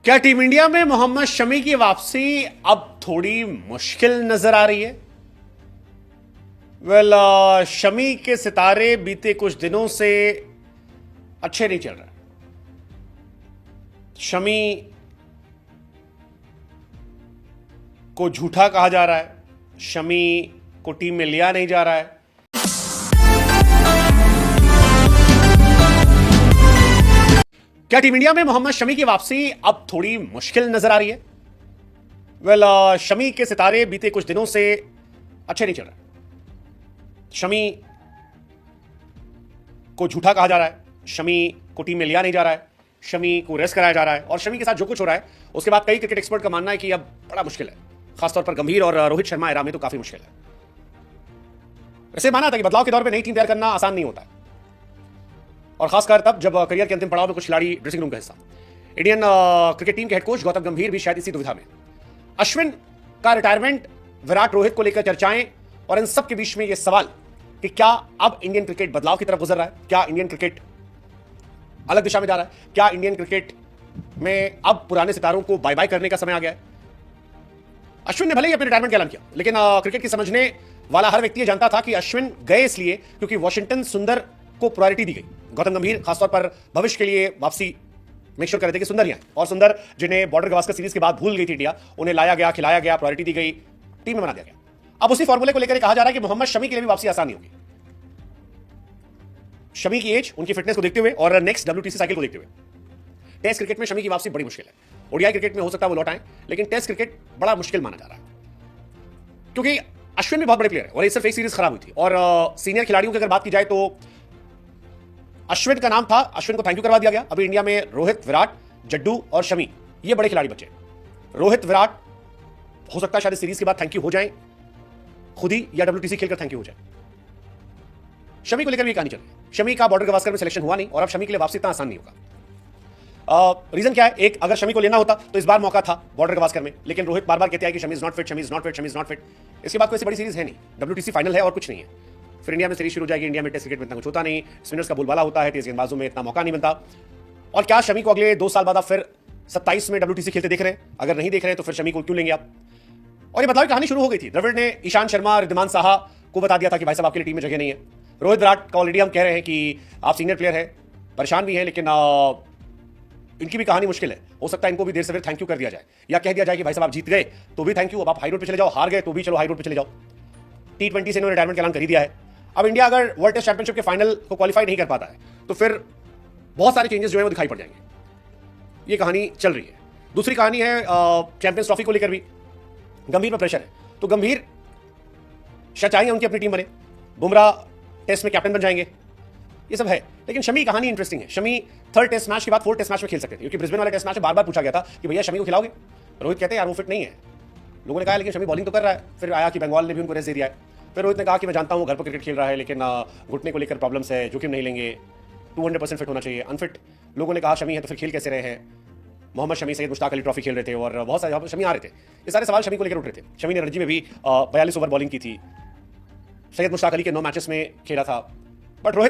क्या team India में मोहम्मद शमी की वापसी अब थोड़ी मुश्किल नजर आ रही है? शमी के सितारे बीते कुछ दिनों से अच्छे नहीं चल रहे। शमी को झूठा कहा जा रहा है, शमी को टीम में लिया नहीं जा रहा है। क्या टीम इंडिया में मोहम्मद शमी की वापसी अब थोड़ी मुश्किल नजर आ रही है? शमी के सितारे बीते कुछ दिनों से अच्छे नहीं चल रहे। शमी को झूठा कहा जा रहा है, शमी को टीम में लिया नहीं जा रहा है, शमी को रेस्ट कराया जा रहा है और शमी के साथ जो कुछ हो रहा है उसके बाद कई क्रिकेट एक्सपर्ट का मानना है कि अब बड़ा मुश्किल है, खासतौर पर गंभीर और रोहित शर्मा एरा में तो काफी मुश्किल है। वैसे माना था कि बदलाव के दौर में नई टीम तैयार करना आसान नहीं होता है, और खासकर तब जब करियर के अंतिम पड़ाव में कुछ खिलाड़ी ड्रेसिंग रूम का हिस्सा। इंडियन क्रिकेट टीम के हेड कोच गौतम गंभीर भी शायद इसी दुविधा में। अश्विन का रिटायरमेंट, विराट रोहित को लेकर चर्चाएं और इन सब के बीच में यह सवाल कि क्या अब इंडियन क्रिकेट बदलाव की तरफ गुजर रहा है, क्या इंडियन क्रिकेट अलग दिशा में जा रहा है, क्या इंडियन क्रिकेट में अब पुराने सितारों को बाय बाय करने का समय आ गया है। अश्विन ने भले ही अपने रिटायरमेंट का ऐलान किया, लेकिन क्रिकेट की समझने वाला हर व्यक्ति जानता था कि अश्विन गए इसलिए क्योंकि वॉशिंगटन सुंदर को प्रायोरिटी दी गई। गौतम गंभीर खासतौर पर भविष्य के लिए वापसी मेक श्योर कर रहे थे कि सुंदर ही आए, और सुंदर जिन्हें बॉर्डर गवास्कर सीरीज के बाद भूल गई थी इंडिया, उन्हें लाया गया, खिलाया गया, प्रायोरिटी दी गई, टीम में बना दिया गया। अब उसी फॉर्मूले को लेकर कहा जा रहा है कि मोहम्मद शमी के लिए भी वापसी आसान नहीं होगी। शमी की एज, उनकी फिटनेस को देखते हुए और नेक्स्ट WTC साइकिल को देखते हुए टेस्ट क्रिकेट में शमी की वापसी बड़ी मुश्किल है। ओडीआई क्रिकेट में हो सकता है वो लौट आए, लेकिन टेस्ट क्रिकेट बड़ा मुश्किल माना जा रहा है क्योंकि अश्विन भी बहुत बड़े प्लेयर है और ये सिर्फ एक सीरीज खराब हुई थी। और सीनियर खिलाड़ियों की अगर बात की जाए तो अश्विन का नाम था, अश्विन को थैंक यू करवा दिया गया। अभी इंडिया में रोहित, विराट, जड्डू और शमी, ये बड़े खिलाड़ी बचे। रोहित, विराट हो सकता है शायद सीरीज के बाद थैंक यू हो जाए खुद ही, या WTC खेलकर थैंक यू हो जाए। शमी को लेकर भी कहानी चल रही है। शमी का बॉर्डर गवास्कर में सिलेक्शन हुआ नहीं और अब शमी के लिए वापसी इतना आसान नहीं होगा। रीजन क्या है? एक, अगर शमी को लेना होता तो इस बार मौका था बॉर्डर गवास्कर में, लेकिन रोहित बार बार कहते हैं कि Shami is not fit, Shami is not fit, Shami is not fit. इसके बाद कोई ऐसी बड़ी सीरीज है नहीं, WTC फाइनल है और कुछ नहीं है। फिर इंडिया में सीरीज शुरू हो जाएगी। इंडिया में टेस्ट क्रिकेट में इतना कुछ होता नहीं, स्पिनर्स का बोलबाला होता है, तेज गेंदबाजों में इतना मौका नहीं बनता। और क्या शमी को अगले 2 साल बाद आप फिर 27 में WTC खेलते देख रहे हैं? अगर नहीं देख रहे हैं तो फिर शमी को क्यों लेंगे आप? और ये बदलाव की कहानी शुरू हो गई थी। द्रविड़ ने ईशांत शर्मा, रिद्धिमान साहा को बता दिया था कि भाई साहब आपके लिए टीम में जगह नहीं है। रोहित, विराट का ऑलरेडी हम कह रहे हैं कि आप सीनियर प्लेयर है, परेशान भी हैं, लेकिन इनकी भी कहानी मुश्किल है। हो सकता है इनको भी देर से देर थैंक यू कर दिया जाए, या कह दिया जाए कि भाई साहब आप जीत गए तो भी थैंक यू, अब आप हाई रोड पे चले जाओ, हार गए तो भी चलो हाई रोड पे चले जाओ। T20 से इन्होंने रिटायरमेंट का ऐलान कर ही दिया है। अब इंडिया अगर वर्ल्ड टेस्ट चैंपियनशिप के फाइनल को क्वालिफाई नहीं कर पाता है तो फिर बहुत सारे चेंजेस जो है वो दिखाई पड़ जाएंगे। ये कहानी चल रही है। दूसरी कहानी है चैंपियंस ट्रॉफी को लेकर भी गंभीर में प्रेशर है, तो गंभीर शायद चाहेंगे उनकी अपनी टीम बने, बुमराह टेस्ट में कैप्टन बन जाएंगे, ये सब है। लेकिन शमी कहानी इंटरेस्टिंग है। शमी 3rd टेस्ट मैच के बाद 4th टेस्ट मैच में खेल सकते थे, क्योंकि ब्रिस्बेन वाले टेस्ट मैच में बार बार पूछा गया था कि भैया शमी को खिलाओगे? रोहित कहते हैं यार वो फिट नहीं है। लोगों ने कहा लेकिन शमी बॉलिंग तो कर रहा है। फिर आया कि बंगाल ने भी उनको रेस्ट दे दिया है। फिर रोहित ने कहा कि मैं जानता हूँ घर पर क्रिकेट खेल रहा है, लेकिन घुटने को लेकर प्रॉब्लम्स है, जोखिम नहीं लेंगे, 200% फिट होना चाहिए। अनफिट लोगों ने कहा शमी है तो फिर खेल कैसे रहे हैं? मोहम्मद शमी, सैयद मुश्ताक अली ट्रॉफी खेल रहे थे और बहुत सारे शमी आ रहे थे। ये सारे सवाल शमी को लेकर उठ रहे थे। शमी ने रणजी में भी 42 ओवर बॉलिंग की थी, सैयद मुश्ताक अली के 9 मैचेस में खेला था, बट रोहित